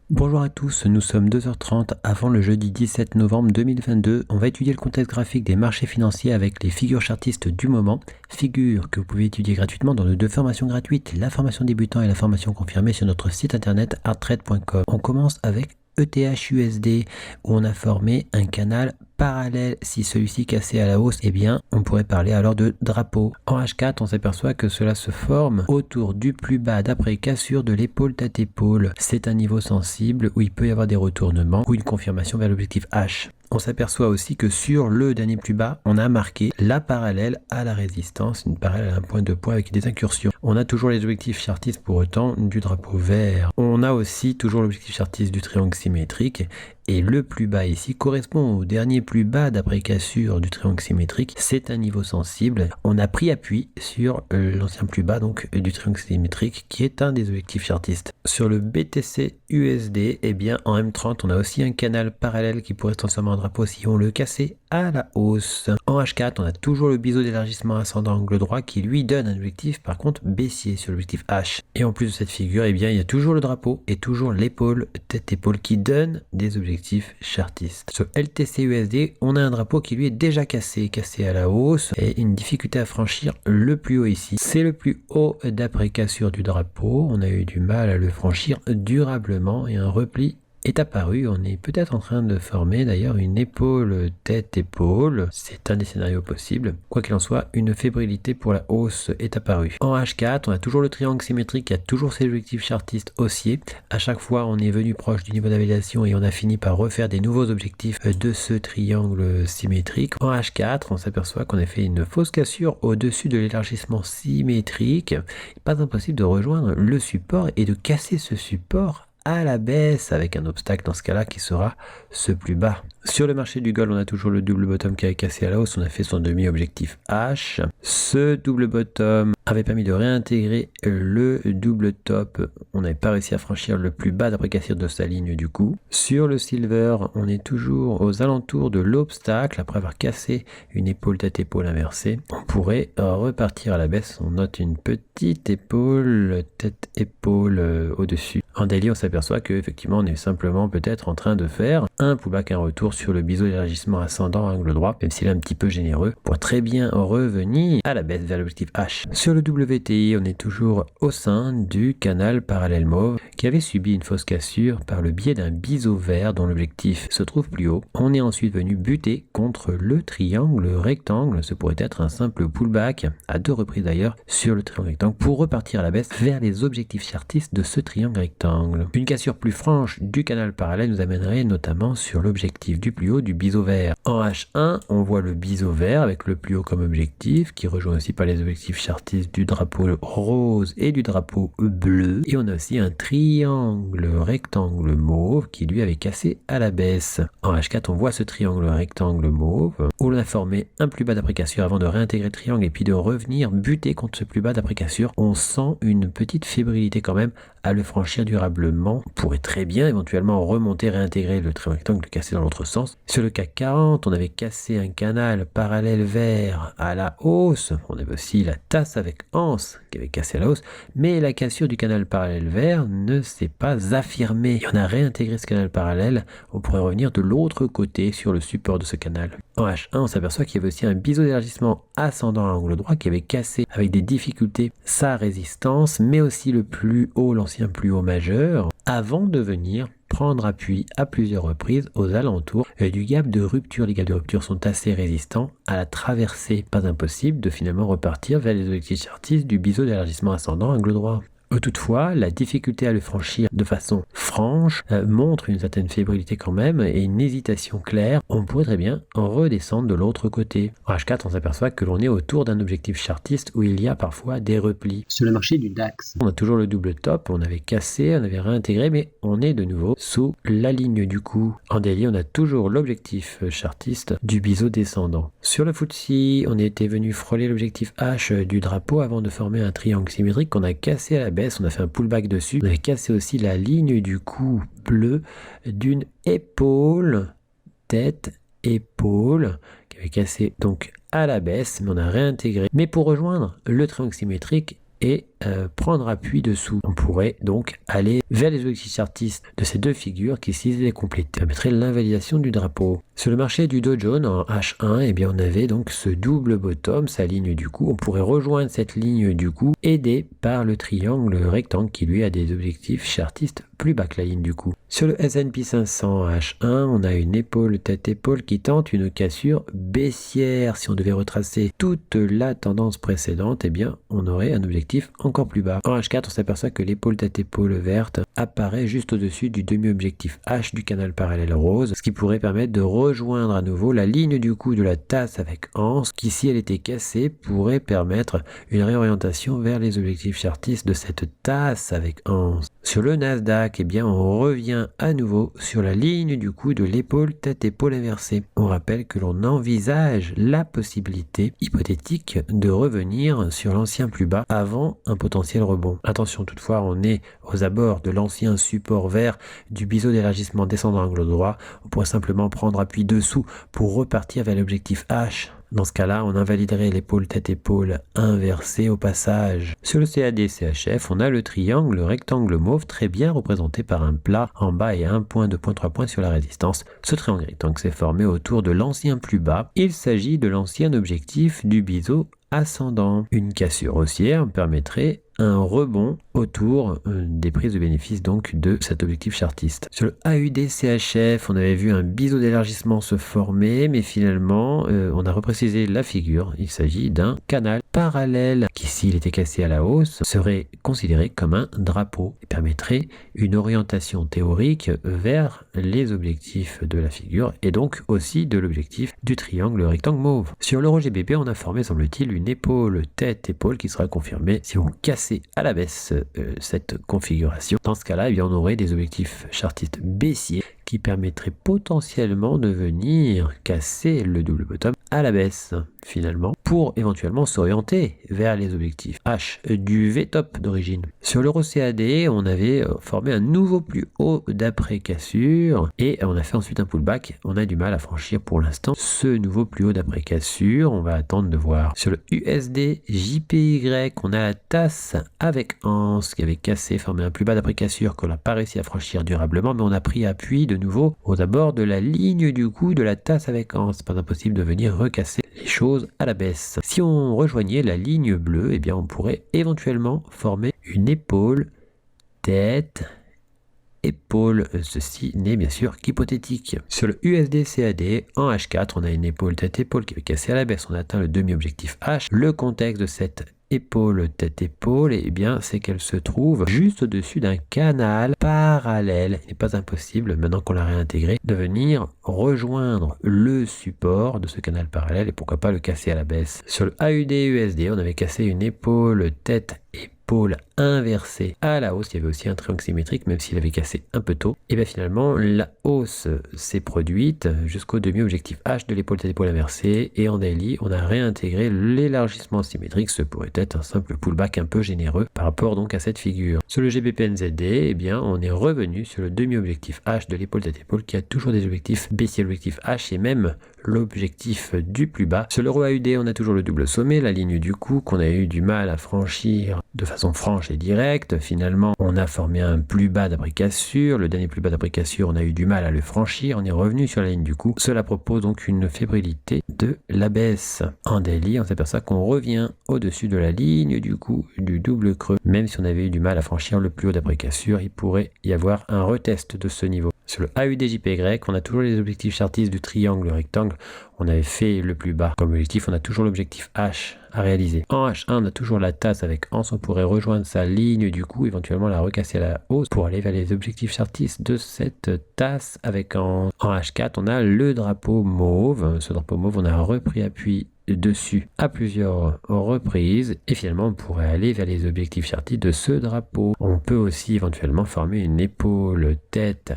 Bonjour à tous, nous sommes 2h30 avant le jeudi 17 novembre 2022. On va étudier le contexte graphique des marchés financiers avec les figures chartistes du moment. Figures que vous pouvez étudier gratuitement dans nos deux formations gratuites, la formation débutant et la formation confirmée sur notre site internet arttrade.com. On commence avec ETH-USD où on a formé un canal parallèle. Si celui-ci cassait à la hausse, eh bien on pourrait parler alors de drapeau. En H4, on s'aperçoit que cela se forme autour du plus bas d'après cassure de l'épaule tête épaule. C'est un niveau sensible où il peut y avoir des retournements ou une confirmation vers l'objectif H. On s'aperçoit aussi que sur le dernier plus bas, on a marqué la parallèle à la résistance, une parallèle à un point de poids avec des incursions. On a toujours les objectifs chartistes pour autant du drapeau vert. On a aussi toujours l'objectif chartiste du triangle symétrique et le plus bas ici correspond au dernier plus bas d'après cassure du triangle symétrique. C'est un niveau sensible. On a pris appui sur l'ancien plus bas donc du triangle symétrique qui est un des objectifs chartistes. Sur le BTC USD, eh bien en M30, on a aussi un canal parallèle qui pourrait se transformer en drapeau si on le cassait à la hausse. En H4, on a toujours le biseau d'élargissement ascendant angle droit qui lui donne un objectif par contre baissier sur l'objectif H. Et en plus de cette figure, eh bien il y a toujours le drapeau et toujours l'épaule, tête-épaule qui donne des objectifs chartistes. Sur LTC USD, on a un drapeau qui lui est déjà cassé à la hausse et une difficulté à franchir le plus haut ici. C'est le plus haut d'après cassure du drapeau. On a eu du mal à le franchir durablement et un repli est apparu. On est peut-être en train de former d'ailleurs une épaule tête-épaule. C'est un des scénarios possibles. Quoi qu'il en soit, une fébrilité pour la hausse est apparue. En H4, on a toujours le triangle symétrique qui a toujours ses objectifs chartistes haussiers. À chaque fois, on est venu proche du niveau d'invalidation et on a fini par refaire des nouveaux objectifs de ce triangle symétrique. En H4, on s'aperçoit qu'on a fait une fausse cassure au-dessus de l'élargissement symétrique. Pas impossible de rejoindre le support et de casser ce support à la baisse avec un obstacle dans ce cas-là qui sera ce plus bas. Sur le marché du gold, on a toujours le double bottom qui a cassé à la hausse. On a fait son demi-objectif H. Ce double bottom avait permis de réintégrer le double top. On n'avait pas réussi à franchir le plus bas d'après cassure de sa ligne du coup. Sur le silver, on est toujours aux alentours de l'obstacle. Après avoir cassé une épaule tête-épaule inversée, on pourrait repartir à la baisse. On note une petite épaule tête-épaule au-dessus. En daily, on s'aperçoit qu'effectivement, on est simplement peut-être en train de faire un pullback, un retour sur le biseau d'élargissement ascendant angle droit, même s'il est un petit peu généreux, pour très bien revenir à la baisse vers l'objectif H. Sur le WTI, on est toujours au sein du canal parallèle mauve qui avait subi une fausse cassure par le biais d'un biseau vert dont l'objectif se trouve plus haut. On est ensuite venu buter contre le triangle rectangle. Ce pourrait être un simple pullback, à deux reprises d'ailleurs, sur le triangle rectangle pour repartir à la baisse vers les objectifs chartistes de ce triangle rectangle. Une cassure plus franche du canal parallèle nous amènerait notamment sur l'objectif du plus haut du biseau vert. En H1, on voit le biseau vert avec le plus haut comme objectif, qui rejoint aussi par les objectifs chartistes du drapeau rose et du drapeau bleu. Et on a aussi un triangle rectangle mauve qui lui avait cassé à la baisse. En H4, on voit ce triangle rectangle mauve où l'on a formé un plus bas d'après cassure avant de réintégrer le triangle et puis de revenir buter contre ce plus bas d'après cassure. On sent une petite fébrilité quand même à le franchir durablement. On pourrait très bien éventuellement remonter, réintégrer le triangle rectangle, le casser dans l'autre sens. Sur le CAC 40, on avait cassé un canal parallèle vert à la hausse. On avait aussi la tasse avec anse qui avait cassé à la hausse, mais la cassure du canal parallèle vert ne s'est pas affirmée. Et on a réintégré ce canal parallèle. On pourrait revenir de l'autre côté sur le support de ce canal. En H1, on s'aperçoit qu'il y avait aussi un biseau d'élargissement ascendant à angle droit qui avait cassé avec des difficultés sa résistance, mais aussi le plus haut, l'ancien plus haut majeur, avant de venir prendre appui à plusieurs reprises aux alentours du gap de rupture. Les gaps de rupture sont assez résistants à la traversée. Pas impossible de finalement repartir vers les objectifs chartistes du biseau d'élargissement ascendant angle droit. Toutefois, la difficulté à le franchir de façon franche montre une certaine fébrilité quand même et une hésitation claire. On pourrait très bien redescendre de l'autre côté. En H4, on s'aperçoit que l'on est autour d'un objectif chartiste où il y a parfois des replis. Sur le marché du DAX, On a toujours le double top, on avait cassé, on avait réintégré, mais on est de nouveau sous la ligne du coup. En daily, on a toujours l'objectif chartiste du biseau descendant. Sur le FTSE, on était venu frôler l'objectif H du drapeau avant de former un triangle symétrique qu'on a cassé à la baisse. On a fait un pullback dessus. On avait cassé aussi la ligne du cou bleu d'une épaule, tête, épaule, qui avait cassé donc à la baisse, mais on a réintégré. Mais pour rejoindre le triangle symétrique et prendre appui dessous. On pourrait donc aller vers les objectifs chartistes de ces deux figures qui, s'ils étaient complétés, permettraient l'invalidation du drapeau. Sur le marché du Dow Jones en H1, eh bien on avait donc ce double bottom, sa ligne du coup. On pourrait rejoindre cette ligne du coup, aidé par le triangle rectangle qui lui a des objectifs chartistes plus bas que la ligne du coup. Sur le S&P 500 en H1, on a une épaule tête-épaule qui tente une cassure baissière. Si on devait retracer toute la tendance précédente, eh bien on aurait un objectif encore plus bas. En H4, on s'aperçoit que l'épaule tête-épaule verte apparaît juste au-dessus du demi-objectif H du canal parallèle rose, ce qui pourrait permettre de rejoindre à nouveau la ligne du coup de la tasse avec anse, qui si elle était cassée pourrait permettre une réorientation vers les objectifs chartistes de cette tasse avec anse. Sur le Nasdaq, eh bien on revient à nouveau sur la ligne du coup de l'épaule tête-épaule inversée. On rappelle que l'on envisage la possibilité hypothétique de revenir sur l'ancien plus bas avant un potentiel rebond. Attention toutefois, on est aux abords de l'ancien support vert du biseau d'élargissement descendant angle droit. On pourrait simplement prendre appui dessous pour repartir vers l'objectif H. Dans ce cas-là, on invaliderait l'épaule tête-épaule inversée au passage. Sur le CAD-CHF, on a le triangle rectangle mauve très bien représenté par un plat en bas et un point, 2 points, 3 points sur la résistance. Ce triangle rectangle s'est formé autour de l'ancien plus bas. Il s'agit de l'ancien objectif du biseau ascendant. Une cassure haussière permettrait un rebond autour des prises de bénéfices donc de cet objectif chartiste. Sur le AUD-CHF, on avait vu un biseau d'élargissement se former, mais finalement, on a reprécisé la figure. Il s'agit d'un canal parallèle qui, s'il était cassé à la hausse, serait considéré comme un drapeau et permettrait une orientation théorique vers les objectifs de la figure et donc aussi de l'objectif du triangle rectangle mauve. Sur l'euro GBP, on a formé, semble-t-il, une épaule tête-épaule qui sera confirmée si on casse à la baisse cette configuration. Dans ce cas-là, eh bien, on aurait des objectifs chartistes baissiers qui permettraient potentiellement de venir casser le double bottom à la baisse finalement pour éventuellement s'orienter vers les objectifs H du V-top d'origine. Sur l'euro CAD, on avait formé un nouveau plus haut d'après cassure et on a fait ensuite un pullback. On a du mal à franchir pour l'instant ce nouveau plus haut d'après cassure. On va attendre de voir. Sur le USD JPY, on a la tasse avec anse qui avait cassé, formé un plus bas d'après cassure qu'on n'a pas réussi à franchir durablement, mais on a pris appui de nouveau aux abords de la ligne du coup de la tasse avec anse. C'est pas impossible de venir recasser les choses à la baisse. Si on rejoignait la ligne bleue, eh bien on pourrait éventuellement former une épaule, tête, épaule. Ceci n'est bien sûr qu'hypothétique. Sur le USD CAD, en H4, on a une épaule tête-épaule qui avait cassé à la baisse. On a atteint le demi-objectif H. Le contexte de cette épaule tête-épaule, eh bien c'est qu'elle se trouve juste au-dessus d'un canal parallèle. Il n'est pas impossible, maintenant qu'on l'a réintégré, de venir rejoindre le support de ce canal parallèle et pourquoi pas le casser à la baisse. Sur le AUD USD, on avait cassé une épaule tête-épaule inversée à la hausse. Il y avait aussi un triangle symétrique, même s'il avait cassé un peu tôt. Et bien finalement, la hausse s'est produite jusqu'au demi-objectif H de l'épaule tête-épaule inversée. Et en daily, on a réintégré l'élargissement symétrique. Ce pourrait être un simple pullback un peu généreux par rapport donc à cette figure. Sur le GBP-NZD, eh bien, on est revenu sur le demi-objectif H de l'épaule tête-épaule qui a toujours des objectifs baissiers, l'objectif H et même l'objectif du plus bas. Sur l'euro AUD, on a toujours le double sommet, la ligne du coup qu'on a eu du mal à franchir de façon franche et directe. Finalement, on a formé un plus bas d'après cassure. Le dernier plus bas d'après cassure, on a eu du mal à le franchir. On est revenu sur la ligne du coup. Cela propose donc une fébrilité de la baisse. En daily, on s'aperçoit qu'on revient au-dessus de la ligne du coup du double creux. Même si on avait eu du mal à franchir le plus haut d'après cassure, il pourrait y avoir un retest de ce niveau. Sur le AUD-JPY, on a toujours les objectifs chartistes du triangle rectangle. On avait fait le plus bas comme objectif, on a toujours l'objectif H à réaliser. En H1, on a toujours la tasse avec anse, on pourrait rejoindre sa ligne du coup, éventuellement la recasser à la hausse pour aller vers les objectifs chartistes de cette tasse avec anse. En H4, on a le drapeau mauve. Ce drapeau mauve, on a repris appui dessus à plusieurs reprises et finalement on pourrait aller vers les objectifs chartistes de ce drapeau. On peut aussi éventuellement former une épaule tête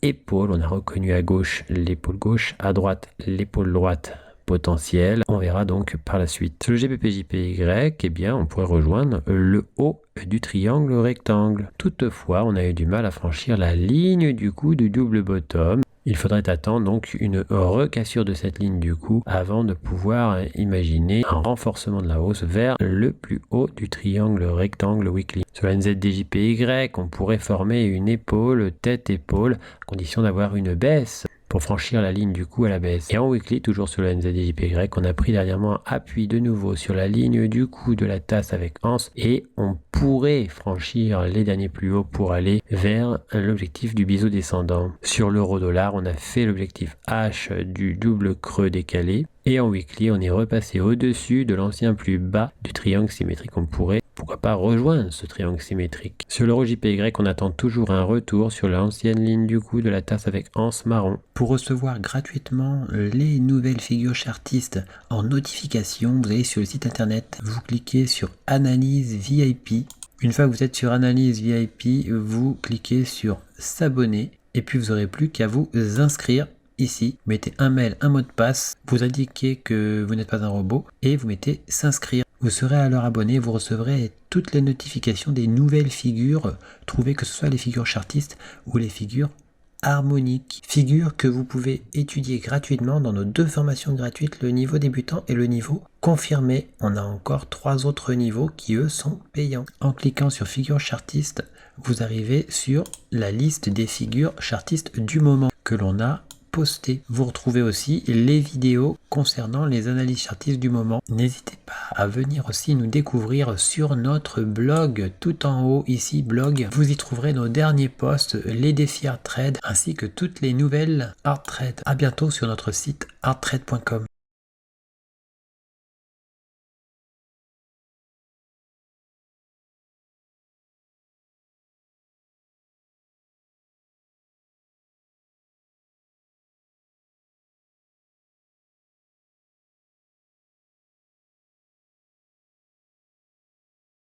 épaule, on a reconnu à gauche l'épaule gauche, à droite l'épaule droite potentielle. On verra donc par la suite. Sur le GBP-JPY, eh bien, on pourrait rejoindre le haut du triangle rectangle. Toutefois, on a eu du mal à franchir la ligne du coup du double bottom. Il faudrait attendre donc une recassure de cette ligne du coup avant de pouvoir imaginer un renforcement de la hausse vers le plus haut du triangle rectangle weekly. Sur la NZDJPY, on pourrait former une épaule, tête-épaule, à condition d'avoir une baisse pour franchir la ligne du coup à la baisse. Et en weekly, toujours sur la NZDJPY, on a pris dernièrement appui de nouveau sur la ligne du coup de la tasse avec anse et on pourrait franchir les derniers plus hauts pour aller vers l'objectif du biseau descendant. Sur l'euro-dollar, on a fait l'objectif H du double creux décalé et en weekly, on est repassé au-dessus de l'ancien plus bas du triangle symétrique. On pourrait pourquoi pas rejoindre ce triangle symétrique. Sur l'euro JPY, on attend toujours un retour sur l'ancienne ligne du coup de la tasse avec anse marron. Pour recevoir gratuitement les nouvelles figures chartistes en notification, vous allez sur le site internet, vous cliquez sur Analyse VIP. Une fois que vous êtes sur Analyse VIP, vous cliquez sur S'abonner et puis vous n'aurez plus qu'à vous inscrire. Ici, vous mettez un mail, un mot de passe, vous indiquez que vous n'êtes pas un robot et vous mettez s'inscrire. Vous serez alors abonné, vous recevrez toutes les notifications des nouvelles figures trouvées, que ce soit les figures chartistes ou les figures harmoniques. Figures que vous pouvez étudier gratuitement dans nos 2 formations gratuites, le niveau débutant et le niveau confirmé. On a encore 3 autres niveaux qui eux sont payants. En cliquant sur figures chartistes, vous arrivez sur la liste des figures chartistes du moment que l'on a posté. Vous retrouvez aussi les vidéos concernant les analyses chartistes du moment. N'hésitez pas à venir aussi nous découvrir sur notre blog, tout en haut ici, blog. Vous y trouverez nos derniers posts, les défis Art Trade, ainsi que toutes les nouvelles Art Trade. À bientôt sur notre site arttrade.com.